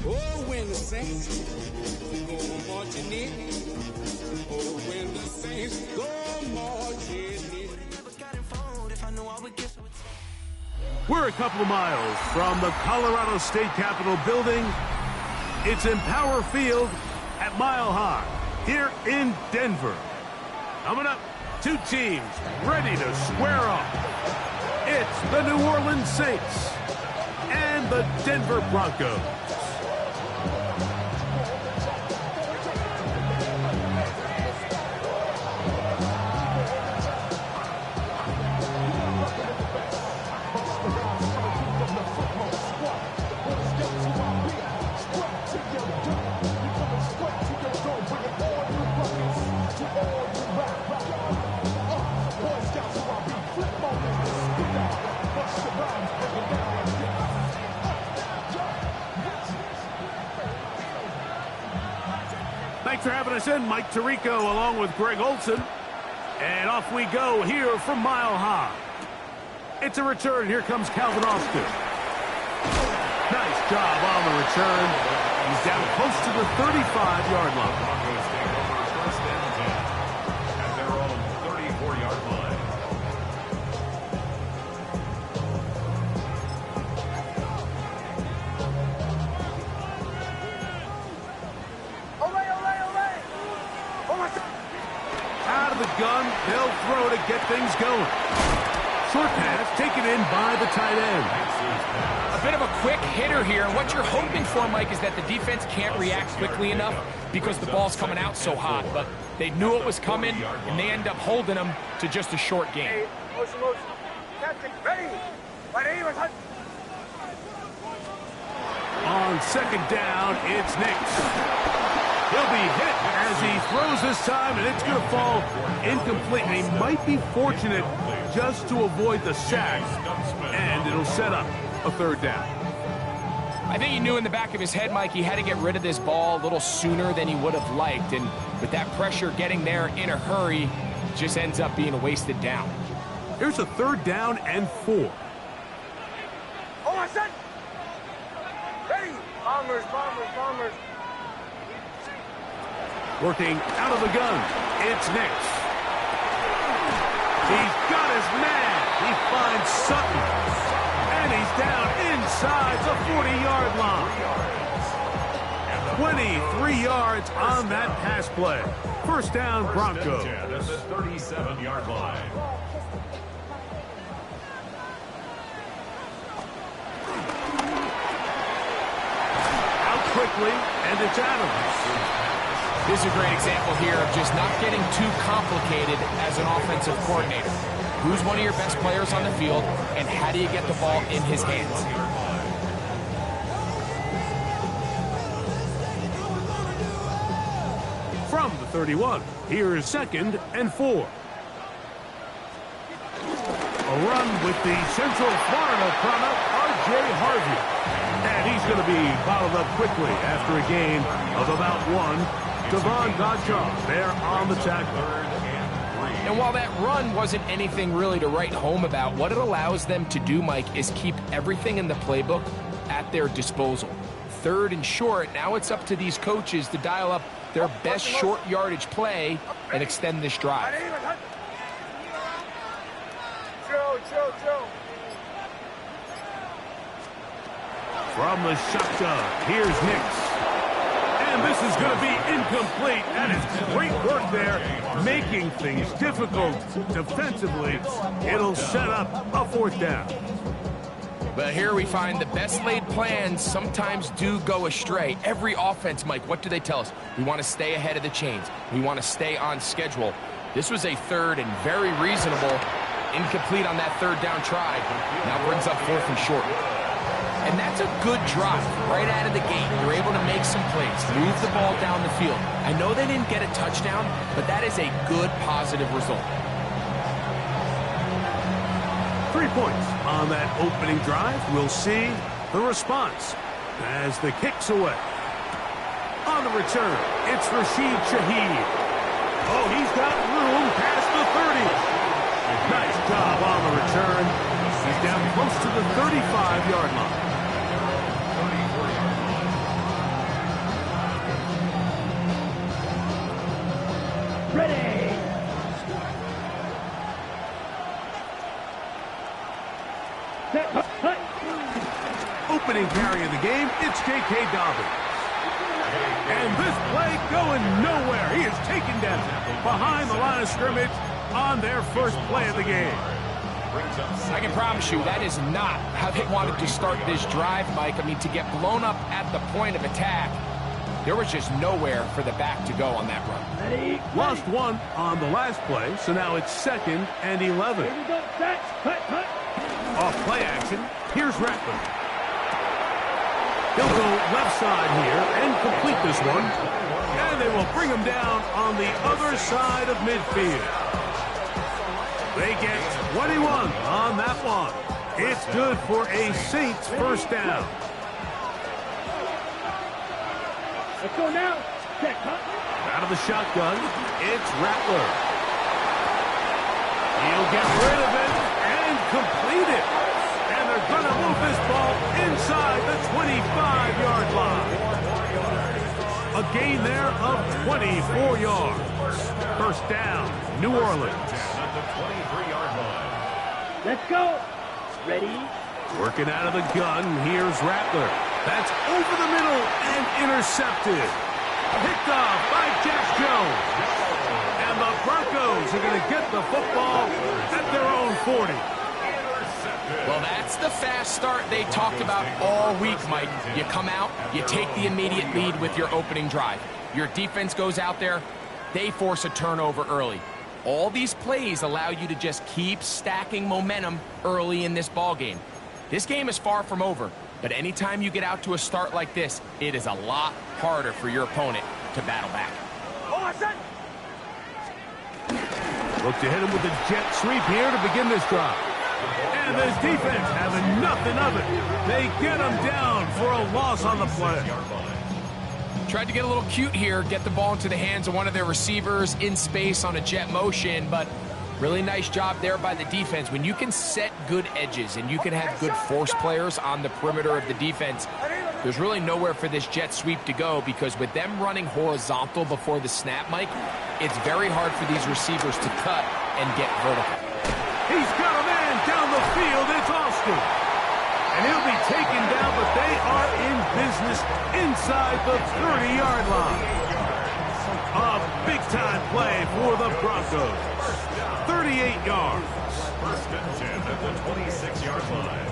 Oh, when the saints go marching in. Oh, when the saints go marching in. We're a couple of miles from the Colorado State Capitol building. It's Empower Field at Mile High here in Denver. Coming up, two teams ready to square off. It's the New Orleans Saints and the Denver Broncos. Thanks for having us in, Mike Tirico, along with Greg Olson. And off we go here from Mile High. It's a return. Here comes Calvin Austin. Nice job on the return. He's down close to the 35-yard line. Broncos take over first and 10 at their own 34-yard line. Out of the gun, they'll throw to get things going. Short pass taken in by the tight end. A bit of a quick hitter here, and what you're hoping for, Mike, is that the defense can't react quickly enough because the ball's coming out so hot. But they knew it was coming, and they end up holding them to just a short game. On second down, it's Nix. He'll be hit as he throws this time, and it's going to fall incomplete. And he might be fortunate just to avoid the sack, and it'll set up a third down. I think he knew in the back of his head, Mike, he had to get rid of this ball a little sooner than he would have liked. And with that pressure getting there in a hurry, just ends up being a wasted down. Here's a third down and 4. Oh, I said! Ready! Bombers, bombers, bombers. Working out of the gun, it's Nix. He's got his man. He finds Sutton. And he's down inside the 40-yard line. 23 yards on that pass play. First down, Broncos. At the 37-yard line. Out quickly, and it's Adams. This is a great example here of just not getting too complicated as an offensive coordinator. Who's one of your best players on the field, and how do you get the ball in his hands? From the 31, here's second and 4. A run with the Central Florida product, R.J. Harvey. And he's going to be bottled up quickly after a gain of about 1. Devon Godchaux there on the tackle. And while that run wasn't anything really to write home about, what it allows them to do, Mike, is keep everything in the playbook at their disposal. Third and short, now it's up to these coaches to dial up their best short yardage play and extend this drive. Joe. From the shotgun, here's Nix. And this is going to be incomplete. That is great work there, making things difficult defensively. It'll set up a fourth down. But here we find the best laid plans sometimes do go astray. Every offense, Mike, what do they tell us? We want to stay ahead of the chains. We want to stay on schedule. This was a third and very reasonable. Incomplete on that third down try. Now brings up fourth and short. And that's a good drive right out of the gate. You're able to make some plays, move the ball down the field. I know they didn't get a touchdown, but that is a good, positive result. 3 points on that opening drive. We'll see the response as the kick's away. On the return, it's Rashid Shaheed. Oh, he's got room past the 30. Nice job on the return. He's down close to the 35-yard line. Opening carry of the game, it's J.K. Dobbins. And this play going nowhere. He is taken down behind the line of scrimmage on their first play of the game. I can promise you that is not how they wanted to start this drive, Mike. I mean, to get blown up at the point of attack, there was just nowhere for the back to go on that run. Lost one on the last play, so now it's 2nd and 11. Off play action, here's Rattler. He'll go left side here and complete this one. And they will bring him down on the other side of midfield. They get 21 on that one. It's good for a Saints first down. Let's go now. Out of the shotgun, it's Rattler. He'll get rid of it and complete it. And they're going to move this ball inside the 25-yard line. A gain there of 24 yards. First down, New Orleans. At the 23-yard line. Let's go. Ready? Working out of the gun, here's Rattler. That's over the middle and intercepted. Picked off by Jack Jones. And the Broncos are going to get the football at their own 40. Well, that's the fast start they talked about all week, Mike. You come out, you take the immediate lead with your opening drive. Your defense goes out there, they force a turnover early. All these plays allow you to just keep stacking momentum early in this ball game. This game is far from over, but anytime you get out to a start like this, it is a lot harder for your opponent to battle back. Look to hit him with a jet sweep here to begin this drive. And this defense having nothing of it. They get him down for a loss on the play. Tried to get a little cute here, get the ball into the hands of one of their receivers in space on a jet motion, but really nice job there by the defense. When you can set good edges and you can have good force players on the perimeter of the defense, there's really nowhere for this jet sweep to go, because with them running horizontal before the snap, Mike, it's very hard for these receivers to cut and get vertical. He's got a man down the field. It's Austin. And he'll be taken down, but they are in business inside the 30-yard line. A big-time play for the Broncos. 38 yards. First and 10 at the 26-yard line.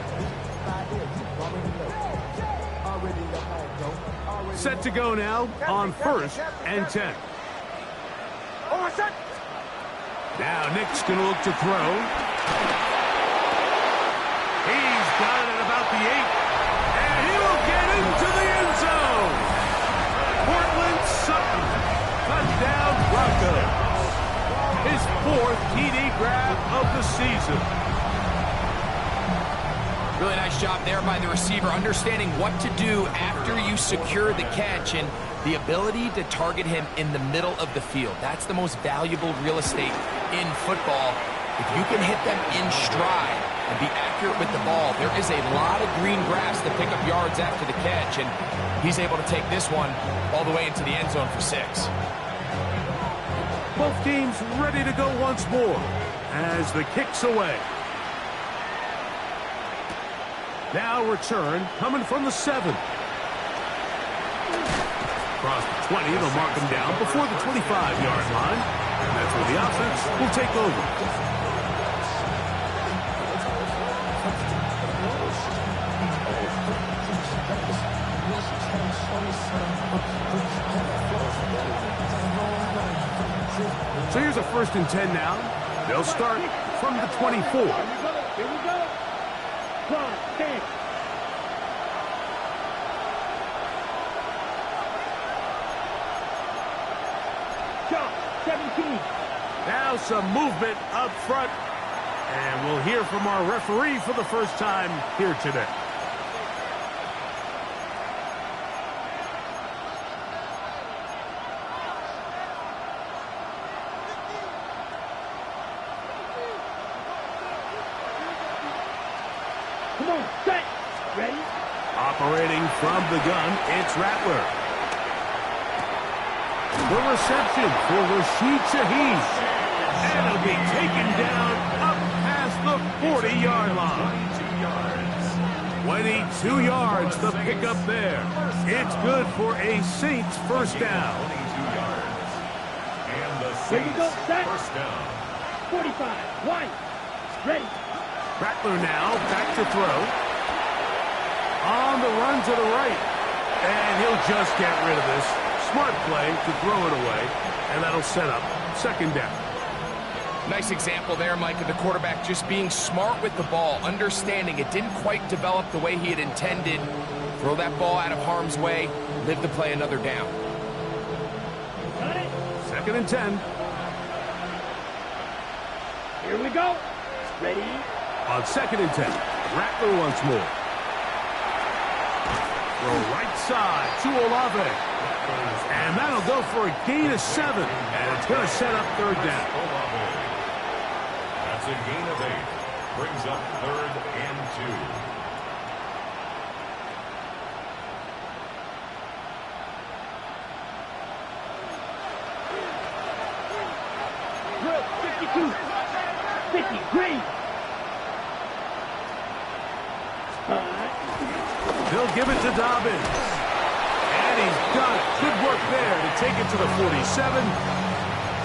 Set to go now on 1st and 10. Now Nick's going to look to throw. He's got it at about the 8. And he'll get into the end zone. Portland Sutton. Touchdown Broncos. His 4th TD grab of the season. Really nice job there by the receiver, understanding what to do after you secure the catch and the ability to target him in the middle of the field. That's the most valuable real estate in football. If you can hit them in stride and be accurate with the ball, there is a lot of green grass to pick up yards after the catch, and he's able to take this one all the way into the end zone for 6. Both teams ready to go once more as the kick's away. Now return coming from the 7. Across the 20, they'll mark him down before the 25-yard line. And that's where the offense will take over. So here's a 1st and 10 now. They'll start from the 24. Here we go. Come, 10. Shot, 17. Now some movement up front. And we'll hear from our referee for the first time here today. Come on, set. Ready? Operating from the gun, it's Rattler. The reception for Rashid Shaheed. And it'll be taken down up past the 40-yard line. yards. 22 yards, the pickup there. It's good for a Saints first down. 22 yards. And the Here we go, Saints set. first down. 45, one, ready. Rattler now back to throw. On the run to the right. And he'll just get rid of this. Smart play to throw it away. And that'll set up second down. Nice example there, Mike, of the quarterback just being smart with the ball, understanding it didn't quite develop the way he had intended. Throw that ball out of harm's way, live to play another down. Got it. Second and 10. Here we go. Ready. On second and 10. Rattler once more. Throw right side to Olave. And that'll go for a gain of 7. And it's going to set up third down. That's a gain of 8. Brings up 3rd and 52, 53. They'll give it to Dobbins. And he's got it. Good work there to take it to the 47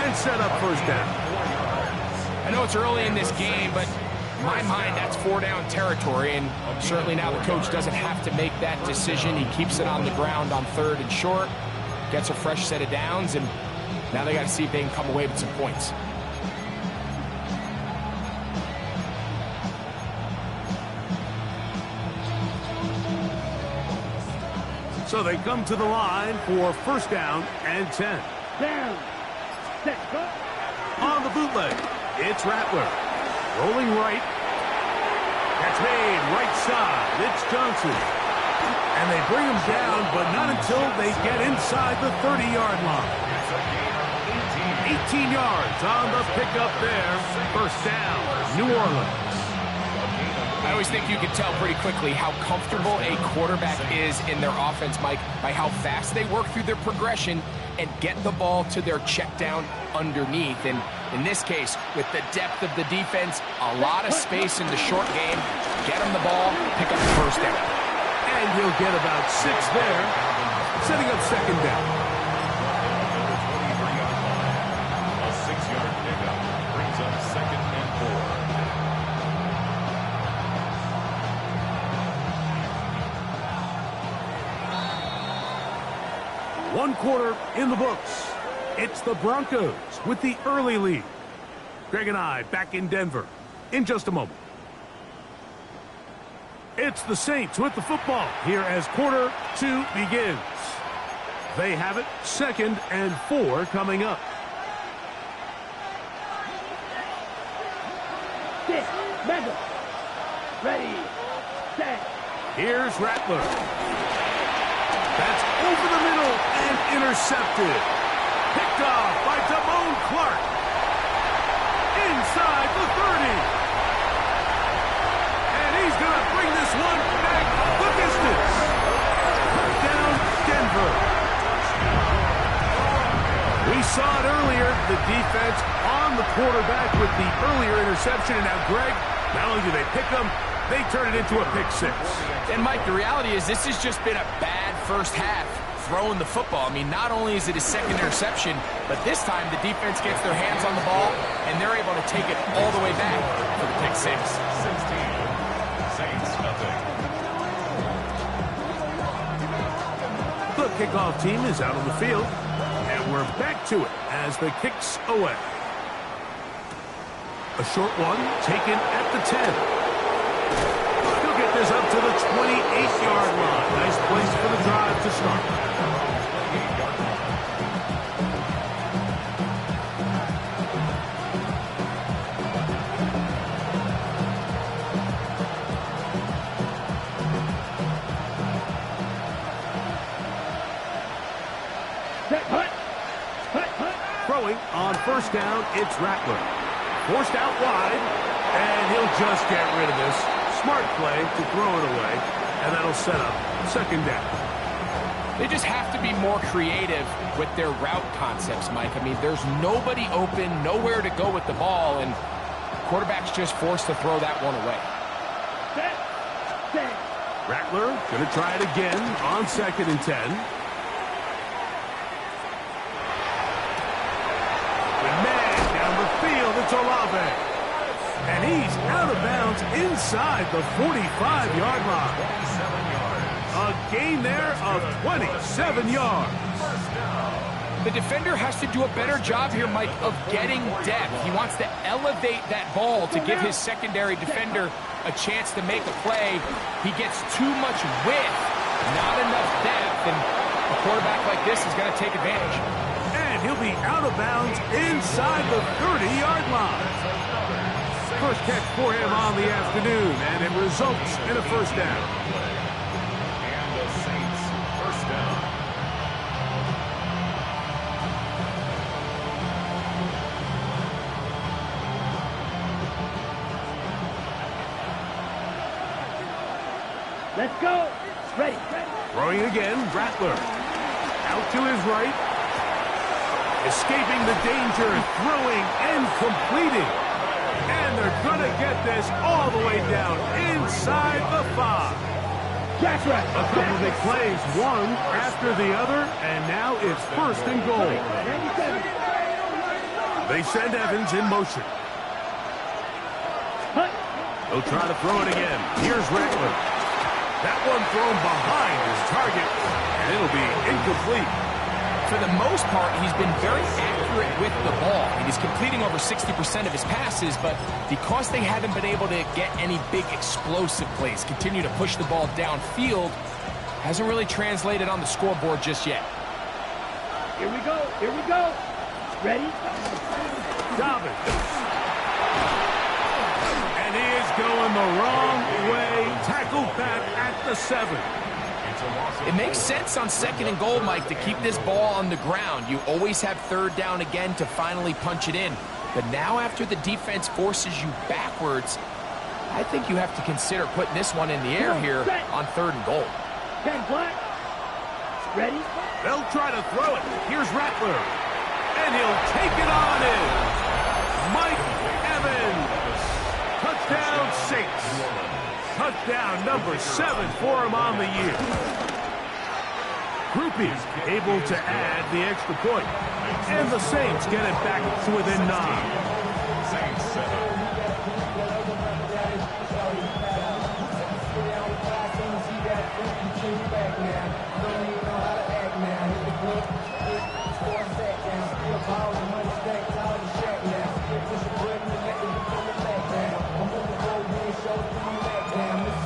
and set up first down. I know it's early in this game, but in my mind, that's 4-down territory, and certainly now the coach doesn't have to make that decision. He keeps it on the ground on 3rd and short, gets a fresh set of downs, and now they got to see if they can come away with some points. So they come to the line for first down and 10. Down. Set. Go. On the bootleg, it's Rattler. Rolling right. That's made right side. It's Johnson. And they bring him down, but not until they get inside the 30-yard line. 18 yards on the pickup there. First down, New Orleans. I always think you can tell pretty quickly how comfortable a quarterback is in their offense, Mike, by how fast they work through their progression and get the ball to their check down underneath. And in this case, with the depth of the defense, a lot of space in the short game, get them the ball, pick up the first down. And he'll get about 6 there, setting up second down. A 6-yard pickup brings up 2nd and 4. One quarter in the books. It's the Broncos with the early lead. Greg and I back in Denver in just a moment. It's the Saints with the football here as quarter 2 begins. They have it 2nd and 4 coming up. Sit. Mega. Ready. Set. Here's Rattler. That's over the middle and intercepted. Picked off by Damone Clark. Inside the 30. And he's going to bring this one back the distance. Down Denver. We saw it earlier, the defense on the quarterback with the earlier interception. And now, Greg, not only do they pick him, they turn it into a pick 6. And, Mike, the reality is this has just been a bad first half throwing the football. I mean, not only is it his 2nd interception, but this time the defense gets their hands on the ball, and they're able to take it all the way back for the pick 6. 16. Saints, nothing. The kickoff team is out on the field, and we're back to it as the kick's away. A short one taken at the 10. He'll get this up to the 28-yard line. Nice place for the drive to start. Throwing on first down, it's Rattler. Forced out wide, and he'll just get rid of this. Smart play to throw it away, and that'll set up second down. They just have to be more creative with their route concepts, Mike. I mean, there's nobody open, nowhere to go with the ball, and quarterback's just forced to throw that one away. Set. Rattler going to try it again on 2nd and 10. The man down the field, it's Olave. And he's out of bounds inside the 45-yard line. A gain there of 27 yards. The defender has to do a better job here, Mike, of getting depth. He wants to elevate that ball to give his secondary defender a chance to make a play. He gets too much width, not enough depth, and a quarterback like this is going to take advantage. And he'll be out of bounds inside the 30-yard line. First catch for him on the afternoon, and it results in a first down. And the Saints first down. Let's go. Ready. Throwing again, Rattler. Out to his right. Escaping the danger, throwing and completing. And they're going to get this all the way down inside the 5. That's right. A couple of big plays, one after the other, and now it's 1st and goal. 97. They send Evans in motion. Hut. They'll try to throw it again. Here's Rattler. That one thrown behind his target, and it'll be incomplete. For the most part, he's been very accurate with the ball. And he's completing over 60% of his passes, but because they haven't been able to get any big explosive plays, continue to push the ball downfield, hasn't really translated on the scoreboard just yet. Here we go. Ready? Dobbins. And he is going the wrong way. Tackled back at the 7. It makes sense on 2nd and goal, Mike, to keep this ball on the ground. You always have 3rd down again to finally punch it in. But now after the defense forces you backwards, I think you have to consider putting this one in the air here on 3rd and goal. 10 black. Ready? They'll try to throw it. Here's Rattler. And he'll take it on in. Mike Evans. Touchdown Saints. Touchdown number 7 for him on the year. Groupie able to add the extra point. And the Saints get it back to within 9. Saints 7.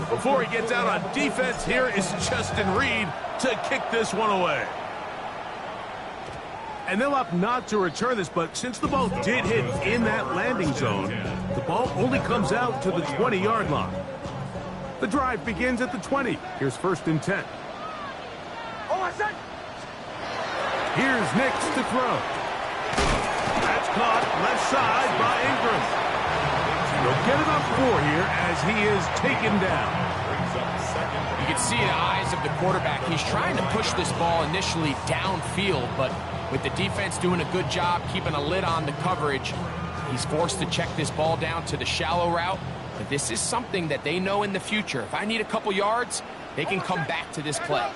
Before he gets out on defense, here is Justin Reed to kick this one away. And they'll opt not to return this, but since the ball did hit in that landing zone, the ball only comes out to the 20-yard line. The drive begins at the 20. Here's 1st and 10. Here's Nix to throw. That's caught left side by Ingram. They'll get it up 4 here as he is taken down. You can see the eyes of the quarterback. He's trying to push this ball initially downfield, but with the defense doing a good job keeping a lid on the coverage, he's forced to check this ball down to the shallow route. But this is something that they know in the future. If I need a couple yards, they can come back to this play.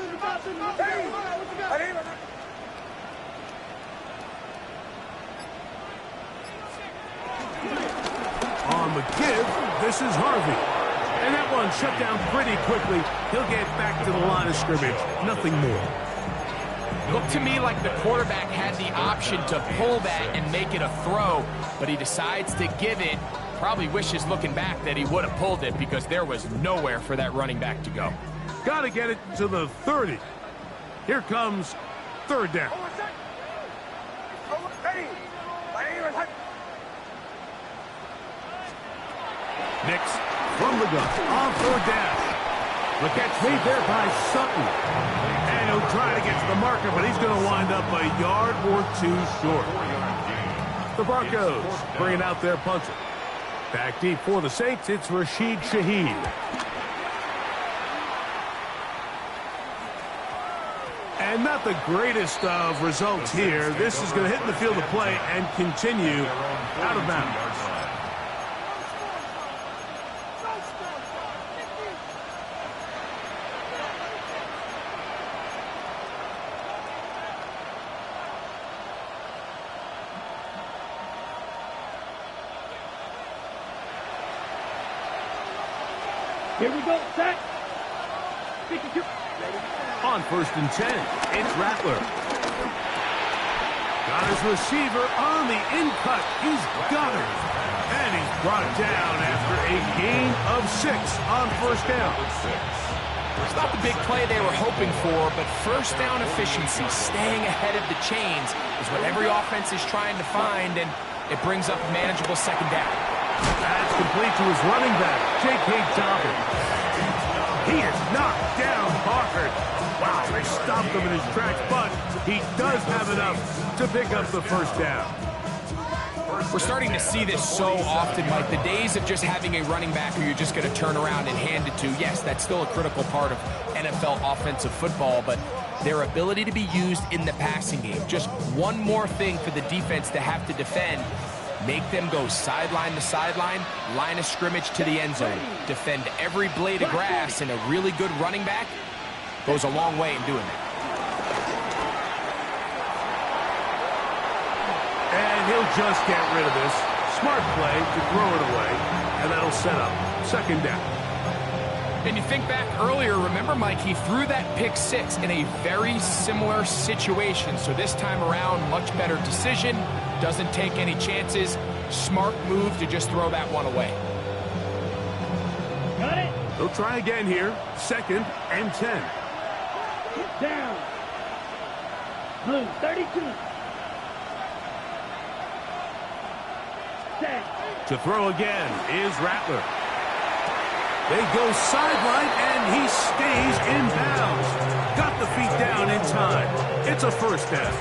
On the give, this is Harvey. And that one shut down pretty quickly. He'll get back to the line of scrimmage. Nothing more. Looked to me like the quarterback had the option to pull that and make it a throw, but he decides to give it. Probably wishes looking back that he would have pulled it because there was nowhere for that running back to go. Got to get it to the 30. Here comes 3rd down. Nix from the gun on 3rd down. The catch made there by Sutton. And he'll try to get to the marker, but he's going to wind up a yard or 2 short. The Broncos bringing out their punter. Back deep for the Saints, it's Rashid Shaheed. And not the greatest of results here. This is going to hit in the field of play and continue out of bounds. Here we go. Set. 52. On 1st and 10, it's Rattler. Got his receiver on the in-cut. He's got it. And he's brought down after a gain of 6 on 1st down. It's not the big play they were hoping for, but 1st down efficiency, staying ahead of the chains, is what every offense is trying to find, and it brings up a manageable 2nd down. That's complete to his running back, J.K. Dobbins. He is knocked down hard. Wow, they stopped him in his tracks, but he does have enough to pick up the 1st down. We're starting to see this so often, Mike. The days of just having a running back who you're just going to turn around and hand it to, yes, that's still a critical part of NFL offensive football, but their ability to be used in the passing game, just one more thing for the defense to have to defend, make them go sideline to sideline, line of scrimmage to the end zone, defend every blade of grass, and a really good running back goes a long way in doing that. And he'll just get rid of this. Smart play to throw it away, and that'll set up 2nd down. And you think back earlier, remember, Mike, he threw that pick 6 in a very similar situation. So this time around, much better decision, doesn't take any chances. Smart move to just throw that one away. Got it. They'll try again here. 2nd and 10. Down. Blue, 32. Set. To throw again is Rattler. They go sideline, and he stays in bounds. Got the feet down in time. It's a 1st down.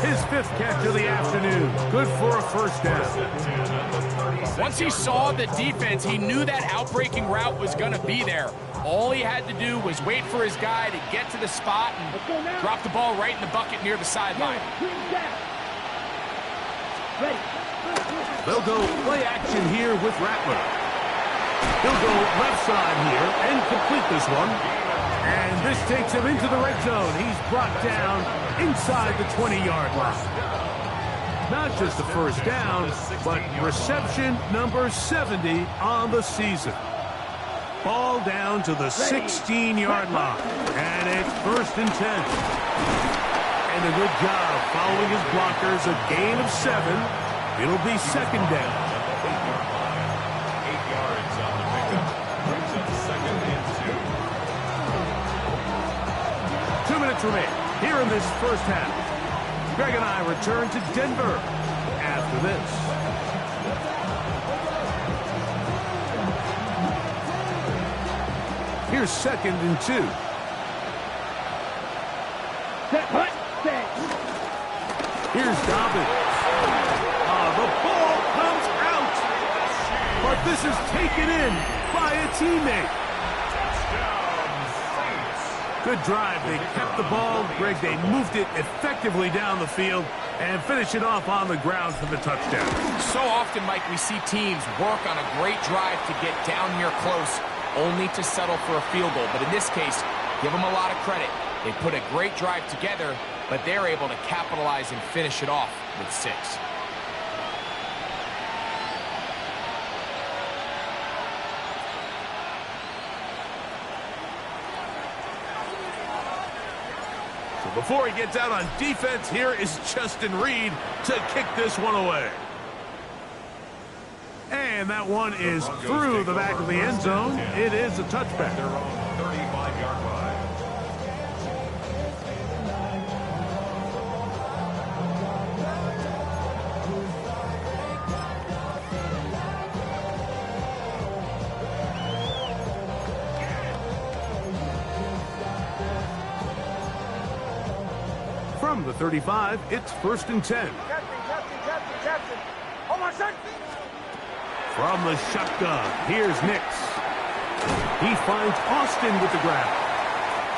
His 5th catch of the afternoon. Good for a 1st down. Once he saw the defense, he knew that outbreaking route was going to be there. All he had to do was wait for his guy to get to the spot and drop the ball right in the bucket near the sideline. Ready. They'll go play action here with Rattler. He'll go left side here and complete this one. And this takes him into the red zone. He's brought down inside the 20-yard line. Not just the 1st down, but reception number 70 on the season. Ball down to the 16-yard line. And it's 1st and 10. And a good job following his blockers. A gain of 7. It'll be 2nd down. 8 yards on the pickup. Brings up 2nd and 2. 2 minutes remain here in this 1st half. Greg and I return to Denver after this. Here's 2nd and 2. Set. Hut. Set. Here's Dobbins. The ball comes out. But this is taken in by a teammate. Good drive. They kept the ball. Greg, they moved it effectively down the field and finish it off on the ground for the touchdown. So often, Mike, we see teams work on a great drive to get down here close, only to settle for a field goal. But in this case, give them a lot of credit. They put a great drive together, but they're able to capitalize and finish it off with 6. Before he gets out on defense, here is Justin Reed to kick this one away. And that one is through the back of the end zone. It is a touchback. Their own 35-yard line. From the 35, it's 1st and 10. Captain. Oh, my son. From the shotgun, here's Nix. He finds Austin with the grab.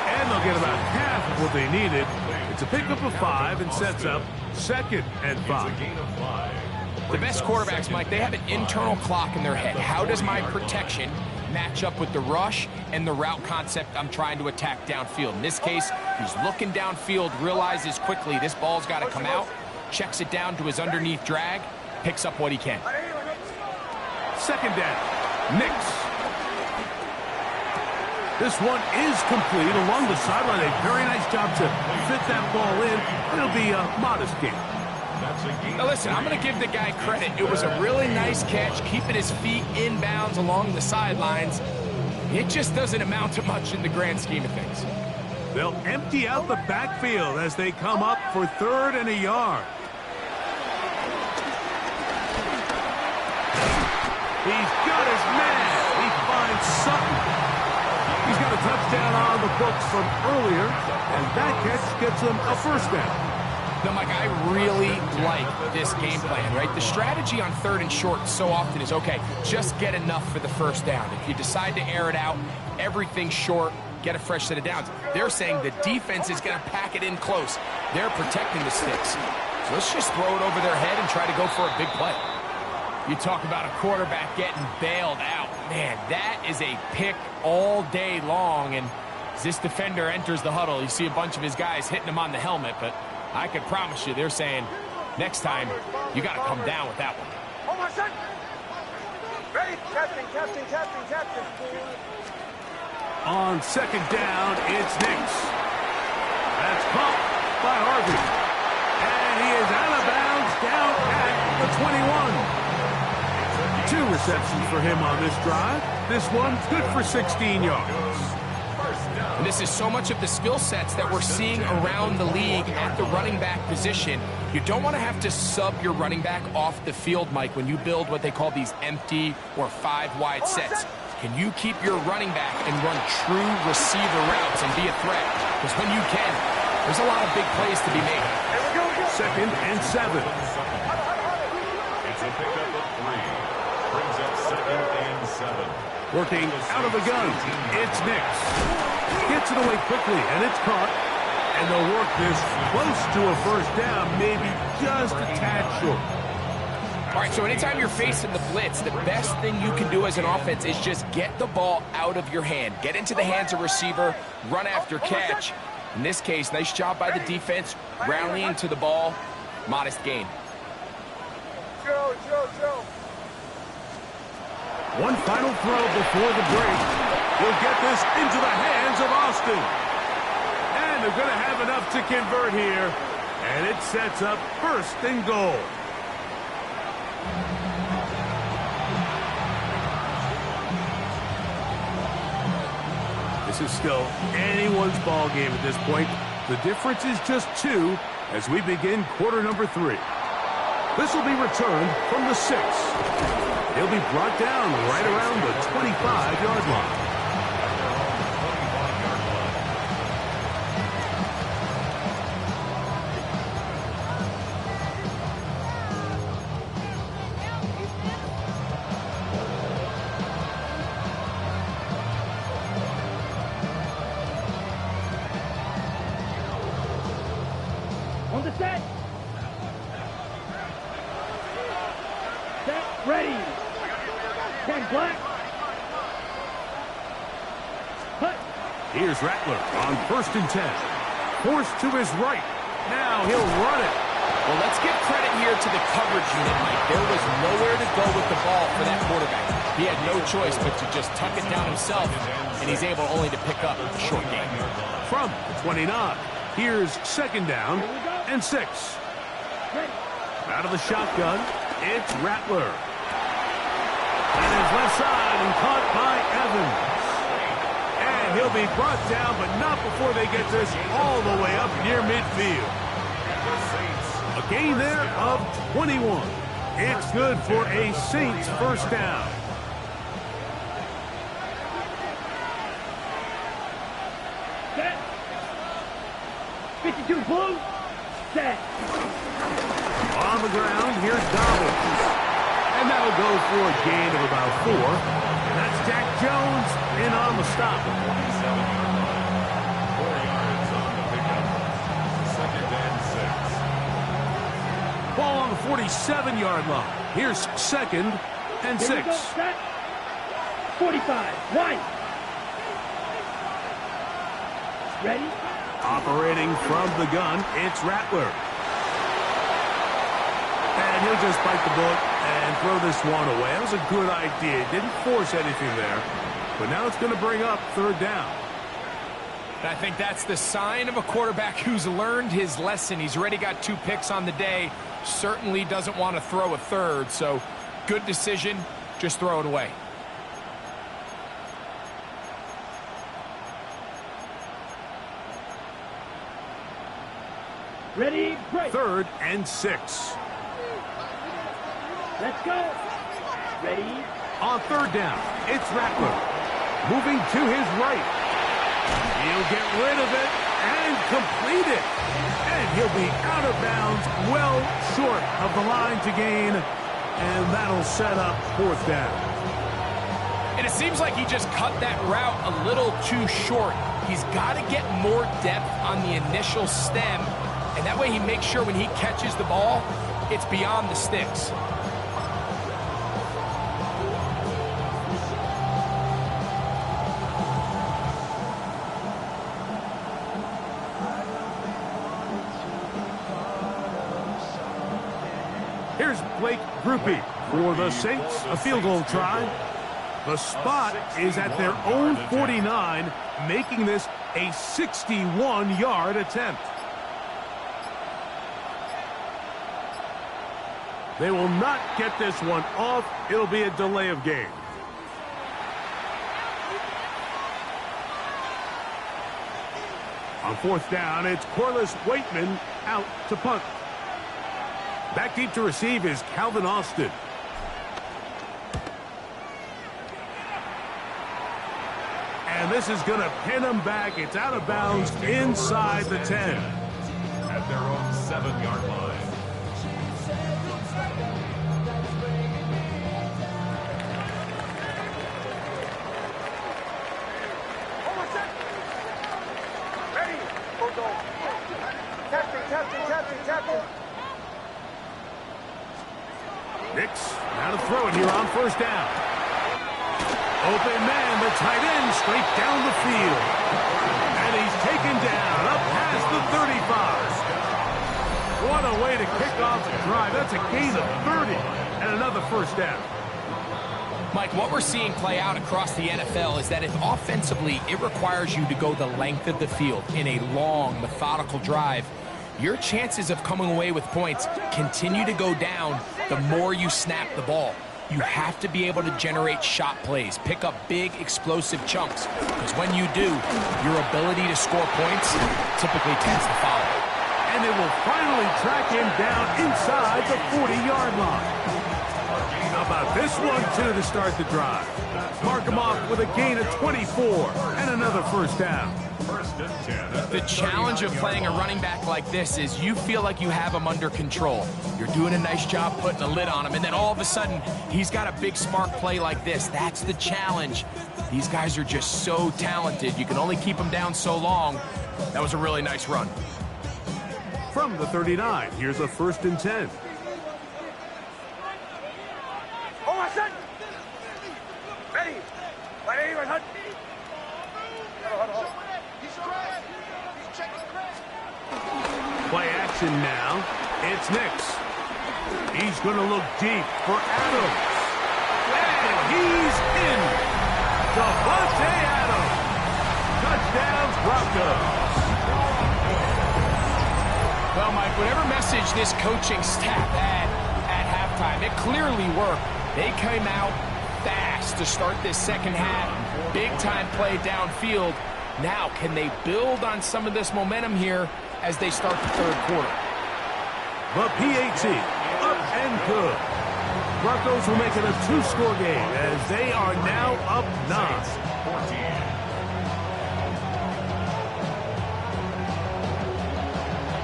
And they'll get about half of what they needed. It's a pickup of 5 and sets up 2nd and 5. It's a gain of 5. The best quarterbacks, Mike, they have an internal clock in their head. How does my protection match up with the rush and the route concept I'm trying to attack downfield? In this case, he's looking downfield, realizes quickly this ball's got to come out, checks it down to his underneath drag, picks up what he can. 2nd down. Nix. This one is complete along the sideline. A very nice job to fit that ball in. It'll be a modest gain. Now listen, I'm going to give the guy credit. It was a really nice catch, keeping his feet inbounds along the sidelines. It just doesn't amount to much in the grand scheme of things. They'll empty out the backfield as they come up for 3rd and a yard. He's got his man. He finds Sutton. He's got a touchdown on the books from earlier, and that catch gets him a first down. No, Mike, I really like this game plan, right? The strategy on 3rd and short so often is, okay, just get enough for the first down. If you decide to air it out, everything short, get a fresh set of downs. They're saying the defense is going to pack it in close. They're protecting the sticks. So let's just throw it over their head and try to go for a big play. You talk about a quarterback getting bailed out. Man, that is a pick all day long. And as this defender enters the huddle, you see a bunch of his guys hitting him on the helmet, but I can promise you they're saying, next time, you got to come down with that one. Hold on, son. Ready? Captain. On 2nd down, it's Nix. That's caught by Harvey. And he is out of bounds down at the 21. 2 receptions for him on this drive. This one good for 16 yards. And this is so much of the skill sets that we're seeing around the league at the running back position. You don't want to have to sub your running back off the field, Mike, when you build what they call these empty or 5-wide sets. Can you keep your running back and run true receiver routes and be a threat? Because when you can, there's a lot of big plays to be made. 2nd and 7. It's a pickup of 3. Brings up 2nd and 7. Working out of the gun, it's Nix. Gets it away quickly, and it's caught. And they'll work this close to a first down, maybe just a tad short. All right, so anytime you're facing the blitz, the best thing you can do as an offense is just get the ball out of your hand. Get into the hands of receiver, run after catch. In this case, nice job by the defense, rallying to the ball, modest gain. Joe. One final throw before the break. Will get this into the hands of Austin. And they're going to have enough to convert here. And it sets up 1st and goal. This is still anyone's ball game at this point. The difference is just 2 as we begin quarter number 3. This will be returned from the 6. He'll be brought down right around the 25-yard line. On the set. Set, ready. 10 black. Cut. Here's Rattler on 1st and 10. Forced to his right. Now he'll run it. Well, let's give credit here to the coverage unit, Mike. There was nowhere to go with the ball for that quarterback. He had no choice but to just tuck it down himself, and he's able only to pick up a short gain. From the 29. Here's 2nd down and 6. Out of the shotgun, it's Rattler. And his left side and caught by Evans. And he'll be brought down, but not before they get this all the way up near midfield. A gain there of 21. It's good for a Saints first down. Set. 52 blue. Set. On the ground, here's Dobbins. And that'll go for a gain of about 4. And that's Jack Jones in on the stop. 4 yards on the pickup. 2nd and 6. Ball on the 47-yard line. Here's 2nd and 6. Here we go. Set. 45. White. Ready. Operating from the gun, it's Rattler. And he'll just bite the bullet and throw this one away. That was a good idea. Didn't force anything there. But now it's going to bring up third down. And I think that's the sign of a quarterback who's learned his lesson. He's already got 2 picks on the day. Certainly doesn't want to throw a third. So good decision. Just throw it away. Ready, break. 3rd and 6. Let's go. Ready. On 3rd down, it's Rattler. Moving to his right. He'll get rid of it and complete it. And he'll be out of bounds, well short of the line to gain. And that'll set up 4th down. And it seems like he just cut that route a little too short. He's got to get more depth on the initial stem. And that way he makes sure when he catches the ball, it's beyond the sticks. Here's Blake Grupe for the Saints, a field goal try. The spot is at their own 49, making this a 61-yard attempt. They will not get this one off. It'll be a delay of game. On 4th down, it's Corliss Waitman out to punt. Back deep to receive is Calvin Austin. And this is going to pin him back. It's out of bounds inside the 10. At their own 7-yard line. Nix, now to throw it here on 1st down. Open man, the tight end, straight down the field. And he's taken down up past the 35. What a way to kick off the drive. That's a gain of 30 and another 1st down. Mike, what we're seeing play out across the NFL is that if offensively it requires you to go the length of the field in a long, methodical drive, your chances of coming away with points continue to go down the more you snap the ball. You have to be able to generate shot plays, pick up big, explosive chunks, because when you do, your ability to score points typically tends to follow. And they will finally track him down inside the 40-yard line. How about this one, too, to start the drive? Mark him off with a gain of 24 and another 1st down. 1st and 10. The challenge of playing a running back like this is you feel like you have him under control. You're doing a nice job putting a lid on him, and then all of a sudden, he's got a big spark play like this. That's the challenge. These guys are just so talented. You can only keep them down so long. That was a really nice run. From the 39, here's a 1st and 10. Play action now. It's Nix. He's going to look deep for Adams. And he's in. Davante Adams. Touchdown, Broncos. Well, Mike, whatever message this coaching staff had at halftime, it clearly worked. They came out fast to start this 2nd half. Big-time play downfield. Now, can they build on some of this momentum here as they start the 3rd quarter? The PAT, up and good. Broncos will make it a 2-score game as they are now up 9. 14.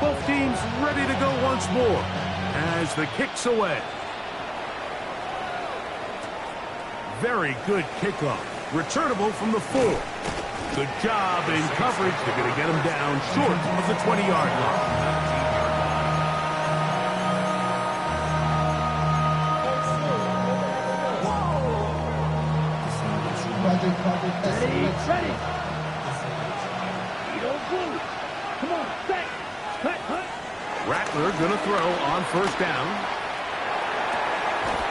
Both teams ready to go once more as the kick's away. Very good kickoff. Returnable from the 4. Good job in coverage. They're going to get him down short of the 20-yard line. Ready. Come on, back. Cut. Rattler going to throw on 1st down.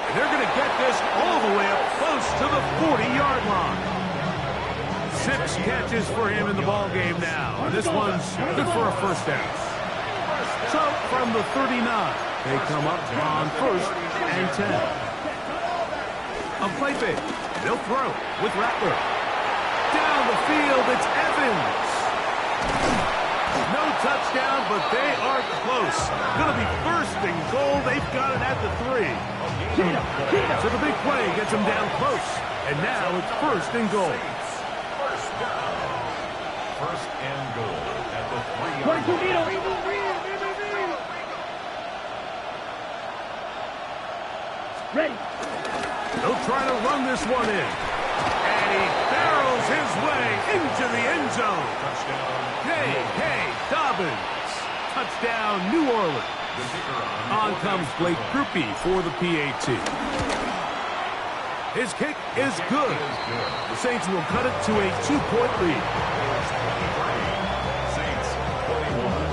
And they're going to get this all the way up close to the 40-yard line. 6 catches for him in the ball game now. And this one's good for a first down. So from the 39, they come up on 1st and 10. A play fake. They'll throw with Rattler. Down the field, it's Evans. No touchdown, but they are close. Going to be 1st and goal. They've got it at the 3. So the big play gets them down close. And now it's 1st and goal. First down. 1st and goal at the 3-yard line. Ready. They'll try to run this one in. And he barrels his way into the end zone. Touchdown. J.K. Dobbins. Touchdown, New Orleans. On comes Blake Grupe for the PAT. His kick is good. The Saints will cut it to a 2-point lead. Saints 21.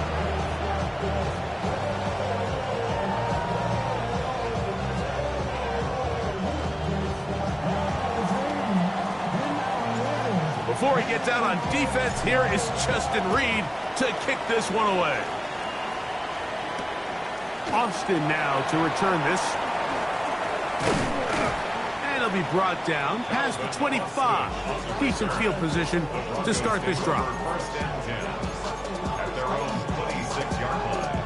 Before he gets out on defense, here is Justin Reed to kick this one away. Austin now to return this. And he'll be brought down past the 25. Decent field position to start this drive. 1st and 10 at their own 26-yard line.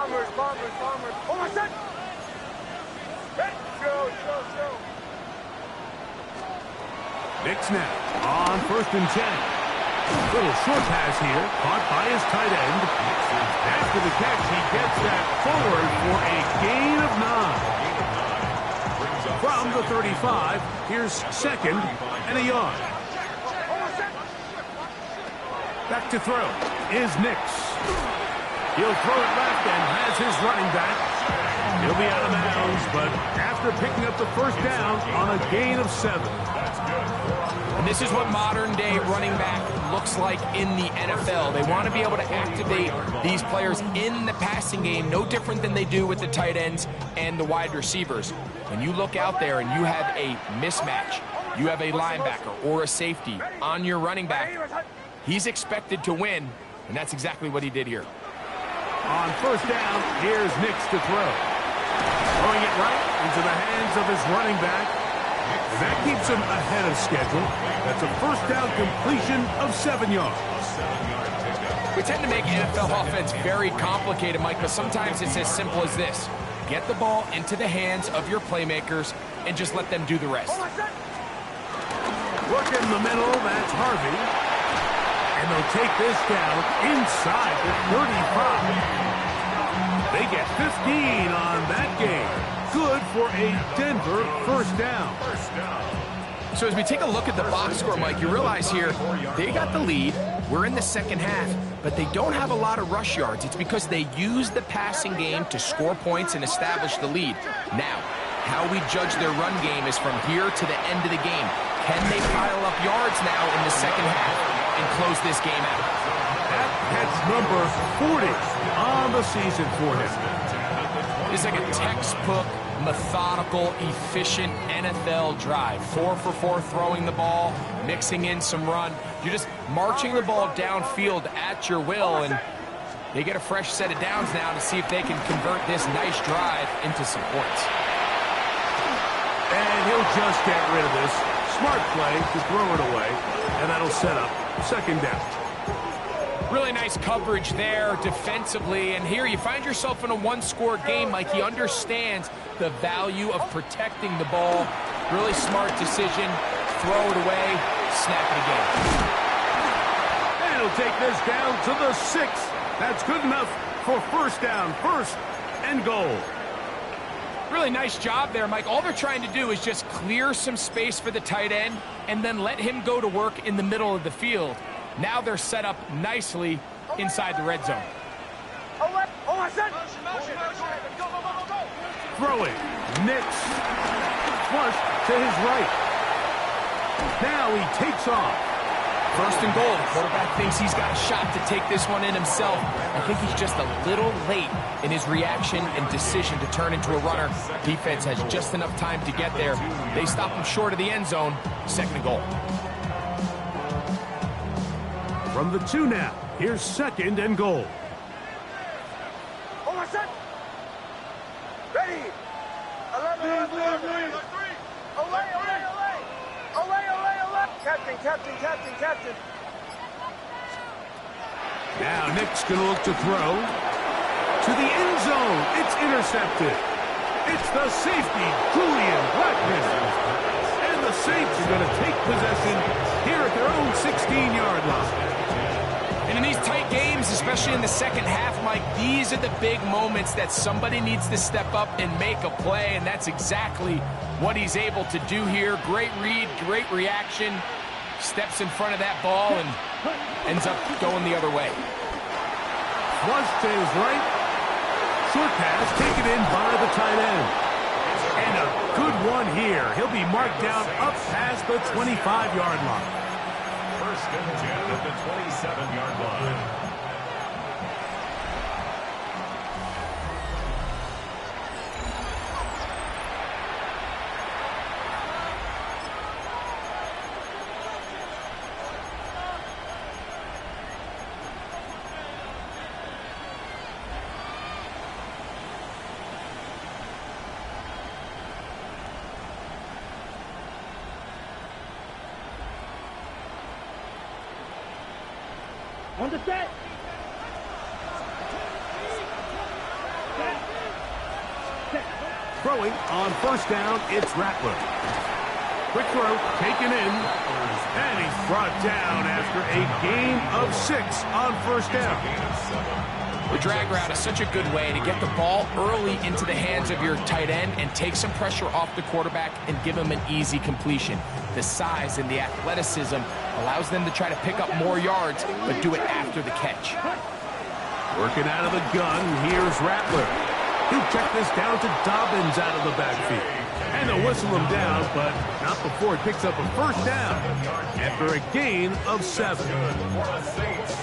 Bombers. Hold on, set. Ready. Go. Knicks now on 1st and 10. Little short pass here, caught by his tight end. After the catch, he gets that forward for a gain of 9. From the 35, here's 2nd and a yard. Back to throw is Nix. He'll throw it left and has his running back. He'll be out of bounds, but after picking up the 1st down on a gain of 7. And this is what modern-day running back looks like in the NFL. They want to be able to activate these players in the passing game, no different than they do with the tight ends and the wide receivers. When you look out there and you have a mismatch, you have a linebacker or a safety on your running back, he's expected to win, and that's exactly what he did here. On 1st down, here's Nix to throw. Throwing it right into the hands of his running back. And that keeps him ahead of schedule. That's a 1st down completion of 7 yards. We tend to make NFL offense very complicated, Mike, but sometimes it's as simple as this. Get the ball into the hands of your playmakers and just let them do the rest. Work in the middle, that's Harvey. And they'll take this down inside the 35. They get 15 on that game. Good for a Denver 1st down. So as we take a look at the box score, Mike, you realize here they got the lead. We're in the 2nd half, but they don't have a lot of rush yards. It's because they use the passing game to score points and establish the lead. Now, how we judge their run game is from here to the end of the game. Can they pile up yards now in the 2nd half and close this game out? That's number 40 on the season for him. It's like a textbook, methodical, efficient NFL drive. 4 for 4 throwing the ball, mixing in some run. You're just marching the ball downfield at your will, and they get a fresh set of downs now to see if they can convert this nice drive into some points. And he'll just get rid of this. Smart play to throw it away, and that'll set up 2nd down. Really nice coverage there defensively, and here you find yourself in a 1-score game. Like, he understands the value of protecting the ball. Really smart decision. Throw it away, snap it again. And he'll take this down to the 6. That's good enough for 1st down, 1st and goal. Really nice job there, Mike. All they're trying to do is just clear some space for the tight end and then let him go to work in the middle of the field. Now they're set up nicely inside the red zone. Throwing. Nix. Flush to his right. Now he takes off. First and goal. The quarterback thinks he's got a shot to take this one in himself. I think he's just a little late in his reaction and decision to turn into a runner. Defense has just enough time to get there. They stop him short of the end zone. Second and goal. From the 2 now, here's second and goal. Hold on, set. Ready. 11, 11, 11. Olay, olay, olay. Olay, olay, olay. Captain, captain, captain, captain. Now Nick's going to look to throw. To the end zone. It's intercepted. It's the safety, Julian Blackmon. And the Saints are going to take possession here at their own 16-yard line. And in these tight games, especially in the second half, Mike, these are the big moments that somebody needs to step up and make a play, and that's exactly what he's able to do here. Great read, great reaction, steps in front of that ball and ends up going the other way. Flush to his right. Short pass taken in by the tight end. And a good one here. He'll be marked down up past the 25-yard line. First and 10 at the 27-yard line. On the set. Set. Throwing on first down, it's Rattler. Quick throw, taken in, and he's brought down after a gain of 6 on first down. The drag route is such a good way to get the ball early into the hands of your tight end and take some pressure off the quarterback and give him an easy completion. The size and the athleticism allows them to try to pick up more yards, but do it after the catch. Working out of the gun, here's Rattler. He'll check this down to Dobbins out of the backfield. And they'll whistle him down, but not before he picks up a first down after a gain of 7.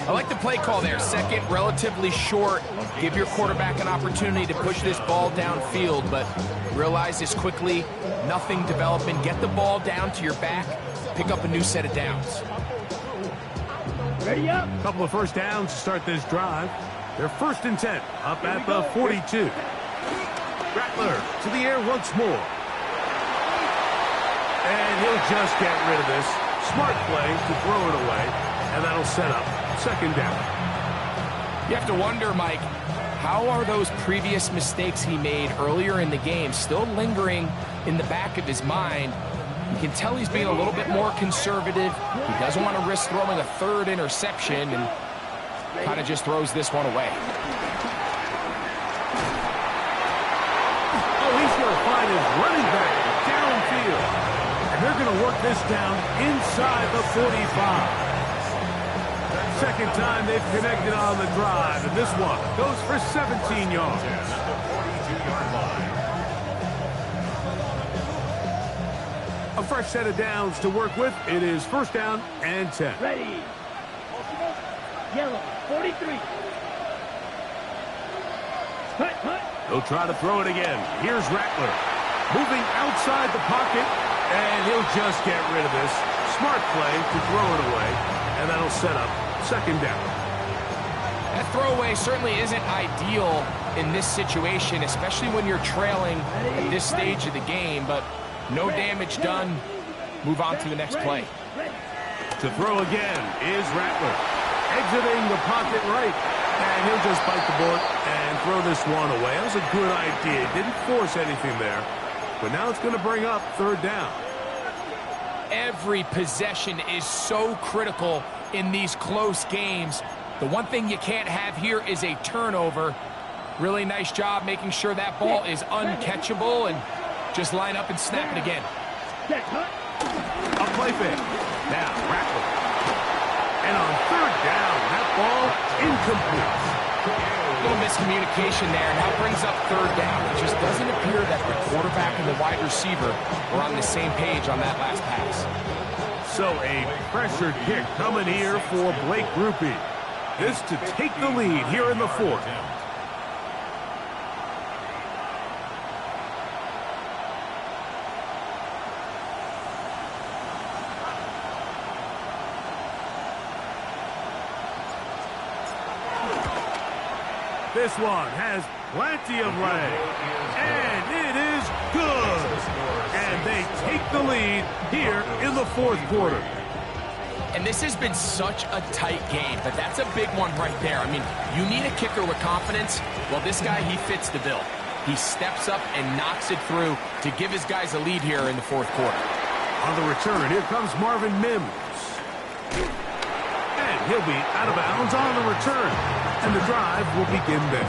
I like the play call there. Second, relatively short. Give your quarterback an opportunity to push this ball downfield, but realize this quickly. Nothing developing. Get the ball down to your back. Pick up a new set of downs. Ready up. A couple of first downs to start this drive. They're first and 10 up at the 42. Rattler to the air once more. And he'll just get rid of this. Smart play to throw it away. And that'll set up second down. You have to wonder, Mike, how are those previous mistakes he made earlier in the game still lingering in the back of his mind? You can tell he's being a little bit more conservative. He doesn't want to risk throwing a third interception and kind of just throws this one away. Oh, he's going to find his running back downfield. And they're going to work this down inside the 45. Second time they've connected on the drive, and this one goes for 17 yards. A fresh set of downs to work with. It is first down and 10. Ready. Yellow. 43. Hut, hut. He'll try to throw it again. Here's Rattler. Moving outside the pocket, and he'll just get rid of this. Smart play to throw it away, and that'll set up second down. That throwaway certainly isn't ideal in this situation, especially when you're trailing at this stage of the game, but no damage done. Move on to the next play. To throw again is Rattler. Exiting the pocket right, and he'll just bite the bullet and throw this one away. That was a good idea. Didn't force anything there, but now it's going to bring up third down. Every possession is so critical in these close games. The one thing you can't have here is a turnover. Really nice job making sure that ball is uncatchable and just line up and snap it again. A play fake. Now Rattler. And on third down, that ball incomplete. A little miscommunication there. Now brings up third down. It just doesn't appear that the quarterback and the wide receiver were on the same page on that last pass. So a pressure kick coming here for Blake Grupe. This to take the lead here in the fourth. This one has plenty of leg, and it is good. And they take the lead here in the fourth quarter. And this has been such a tight game, but that's a big one right there. I mean, you need a kicker with confidence. Well, this guy, he fits the bill. He steps up and knocks it through to give his guys a lead here in the fourth quarter. On the return, here comes Marvin Mims. And he'll be out of bounds on the return. And the drive will begin there.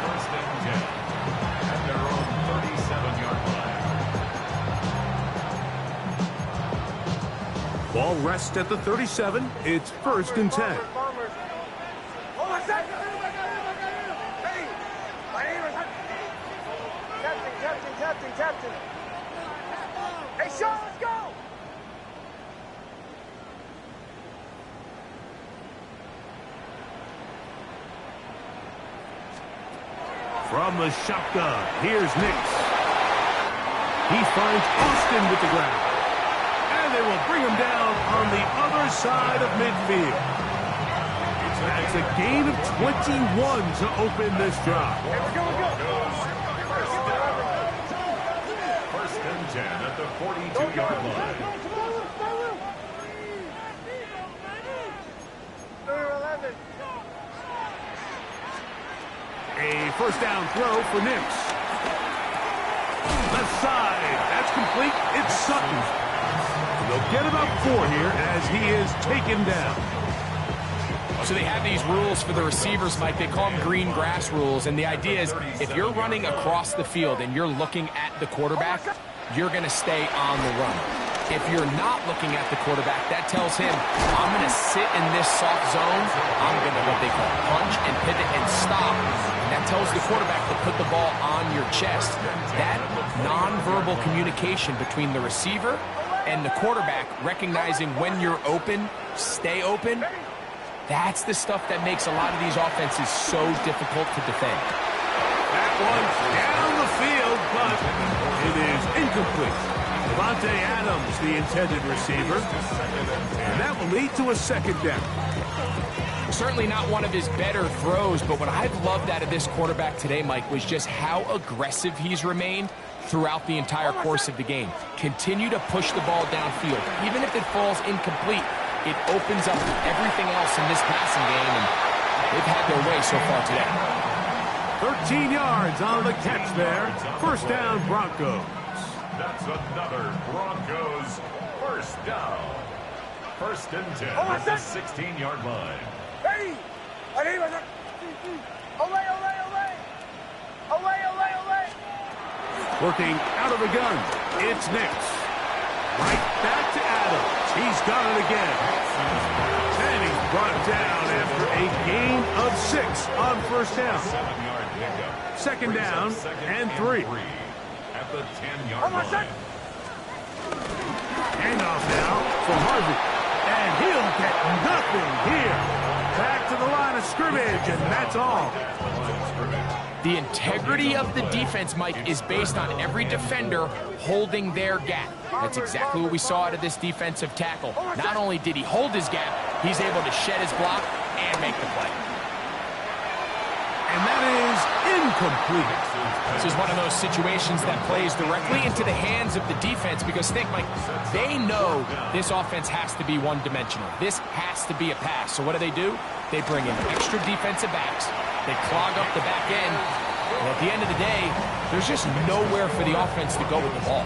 First and 10 at their own 37-yard line. Ball rests at the 37. It's first and 10. Bombers. Hold on a second. Hey, my name is Captain. Hey, Sean, let's go. From the shotgun, here's Nix. He finds Austin with the ground. And they will bring him down on the other side of midfield. That's a gain of 21 to open this drive. Hey, we're going good. First and 10 at the 42-yard line. 11. A first down throw for Nix. Left side, that's complete. It's Sutton. They'll get about 4 here as he is taken down. So they have these rules for the receivers, Mike. They call them green grass rules. And the idea is if you're running across the field and you're looking at the quarterback, you're going to stay on the run. If you're not looking at the quarterback, that tells him, I'm going to sit in this soft zone. I'm going to what they call punch and pivot and stop. And that tells the quarterback to put the ball on your chest. That nonverbal communication between the receiver and the quarterback, recognizing when you're open, stay open, that's the stuff that makes a lot of these offenses so difficult to defend. That one's down the field, but it is incomplete. Devontae Adams, the intended receiver. And that will lead to a second down. Certainly not one of his better throws, but what I've loved out of this quarterback today, Mike, was just how aggressive he's remained throughout the entire course of the game. Continue to push the ball downfield. Even if it falls incomplete, it opens up everything else in this passing game, and they've had their way so far today. 13 yards on the catch there. First down, Broncos. That's another Broncos first down. First and 10 at the 16-yard line. Hey, my name is Olay. Working out of the gun, it's Nix. Right back to Adams. He's got it again. And he's brought down after a gain of 6 on first down. 7-yard pickup. Second down and 3. At the 10-yard line. Handoff now for Harvey. And he'll get nothing here. Back to the line of scrimmage, and that's all. The integrity of the defense, Mike, is based on every defender holding their gap. That's exactly what we saw out of this defensive tackle. Not only did he hold his gap, he's able to shed his block and make the play. And that is incomplete. This is one of those situations that plays directly into the hands of the defense because think, Mike, they know this offense has to be one-dimensional. This has to be a pass. So what do? They bring in extra defensive backs. They clog up the back end. And at the end of the day, there's just nowhere for the offense to go with the ball.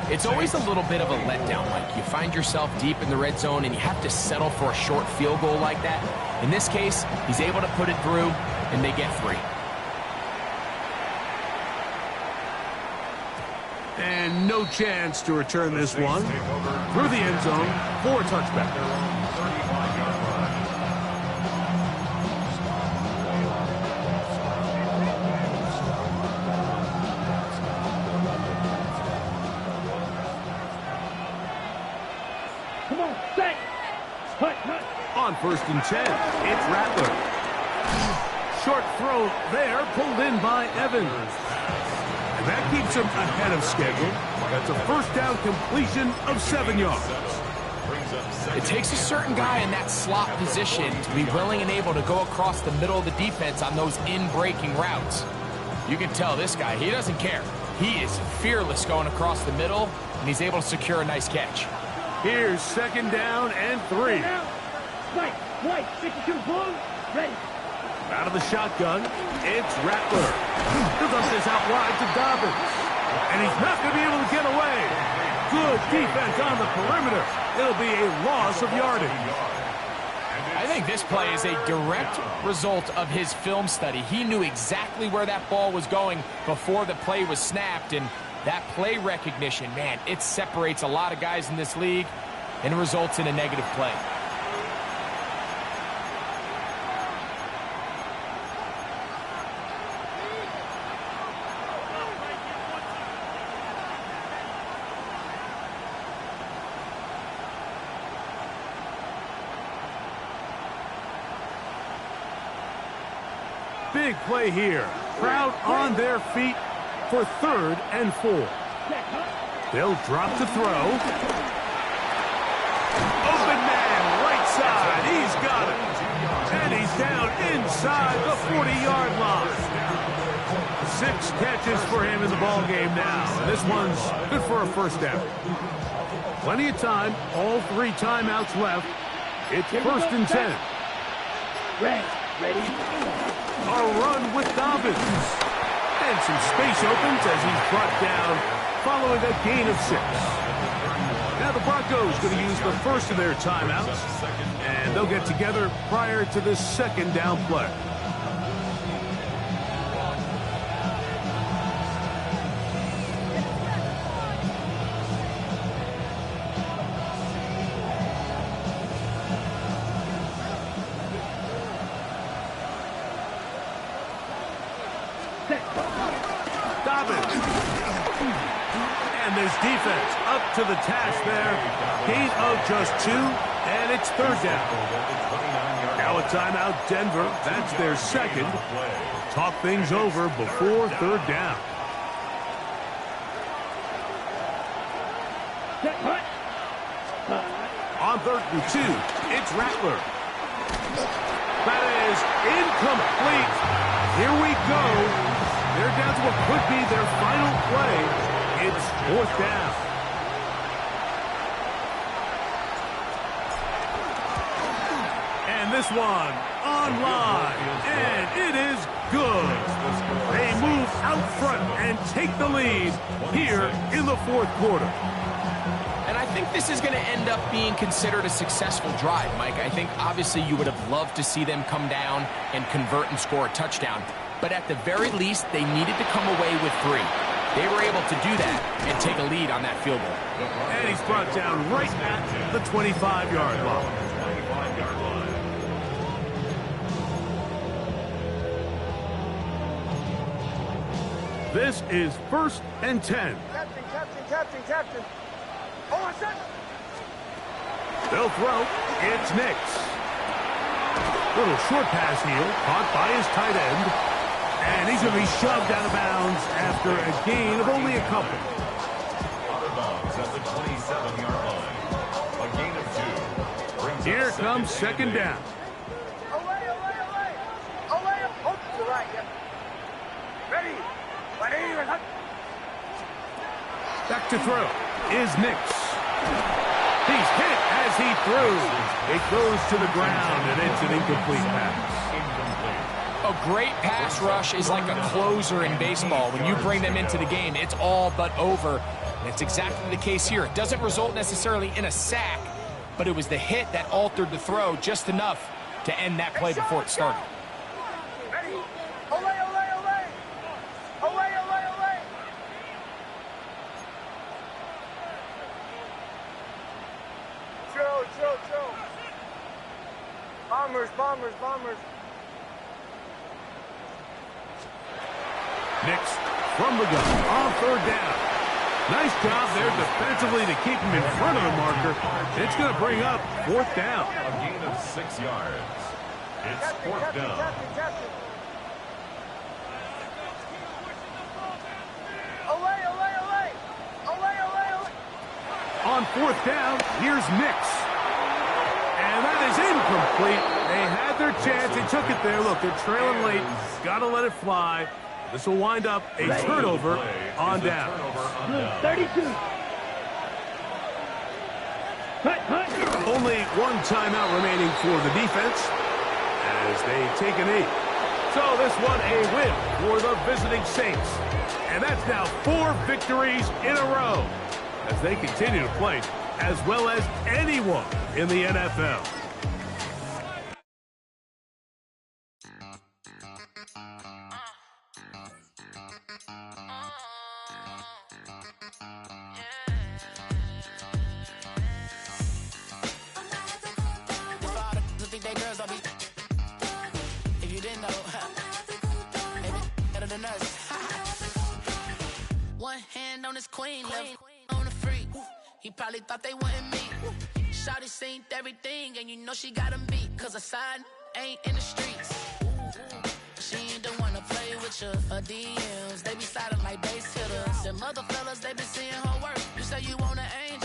It's always a little bit of a letdown, Mike. You find yourself deep in the red zone and you have to settle for a short field goal like that. In this case, he's able to put it through, and they get 3. And no chance to return this one. Through the end zone for a touchback. On 1st and 10, it's Rattler. Short throw there, pulled in by Evans. And that keeps him ahead of schedule. That's a first down completion of 7 yards. It takes a certain guy in that slot position to be willing and able to go across the middle of the defense on those in-breaking routes. You can tell this guy, he doesn't care. He is fearless going across the middle, and he's able to secure a nice catch. Here's 2nd down and 3. White, 62 full, ready. Out of the shotgun, it's Rattler. He'll dump this out wide to Dobbins. And he's not going to be able to get away. Good defense on the perimeter. It'll be a loss of yardage. I think this play is a direct result of his film study. He knew exactly where that ball was going before the play was snapped, and that play recognition, man, it separates a lot of guys in this league and results in a negative play. Big play here. Crowd on their feet for 3rd and 4. They'll drop to throw. Open man, right side. He's got it. And he's down inside the 40-yard line. 6 catches for him in the ball game now. And this one's good for a first down. Plenty of time. All 3 timeouts left. It's 1st and 10. Ready. A run with Dobbins. And some space opens as he's brought down following a gain of 6. Now the Broncos going to use the first of their timeouts, and they'll get together prior to the 2nd down play. And this defense up to the task there. Gain of just 2, and it's 3rd down. Now a timeout, Denver. That's their 2nd. Talk things over before 3rd down. On 3rd and 2, it's Rattler. That is incomplete. Here we go. They're down to what could be their final play. It's 4th down. And this one online. And it is good. They move out front and take the lead here in the 4th quarter. And I think this is going to end up being considered a successful drive, Mike. I think obviously you would have loved to see them come down and convert and score a touchdown. But at the very least, they needed to come away with 3. They were able to do that and take a lead on that field goal. And he's brought down right at the 25-yard line. This is 1st and 10. Captain. Oh, I said. They'll throw. It's Nix. Little short pass here, caught by his tight end. And he's going to be shoved out of bounds after a gain of only a couple. Out of bounds at the 27-yard line. A gain of 2. Here comes 2nd down. Away. Oh, to the right, yeah. Ready. Back to throw is Nix. He's hit as he threw. It goes to the ground, and it's an incomplete pass. A great pass rush is like a closer in baseball. When you bring them into the game, it's all but over. And it's exactly the case here. It doesn't result necessarily in a sack, but it was the hit that altered the throw just enough to end that play before it started. Ready. Away. Chill. Bombers. Nix from the gun on 3rd down. Nice job there defensively to keep him in front of the marker. It's going to bring up 4th down. A gain of 6 yards. It's 4th down. On 4th down, here's Nix. And that is incomplete. They had their chance. They took it there. Look, they're trailing late. Got to let it fly. This will wind up a turnover on down. 32. Only one timeout remaining for the defense as they take a knee. So this one a win for the visiting Saints. And that's now 4 victories in a row as they continue to play as well as anyone in the NFL. One hand on his queen, left on the freak. He probably thought they wouldn't meet. Shawty seen everything, and you know she got him beat. Cause her side ain't in the streets. She ain't the one to play with you. Her DMs, they be silent like base hitters. Them other fellas, they been seeing her work. You say you want an angel.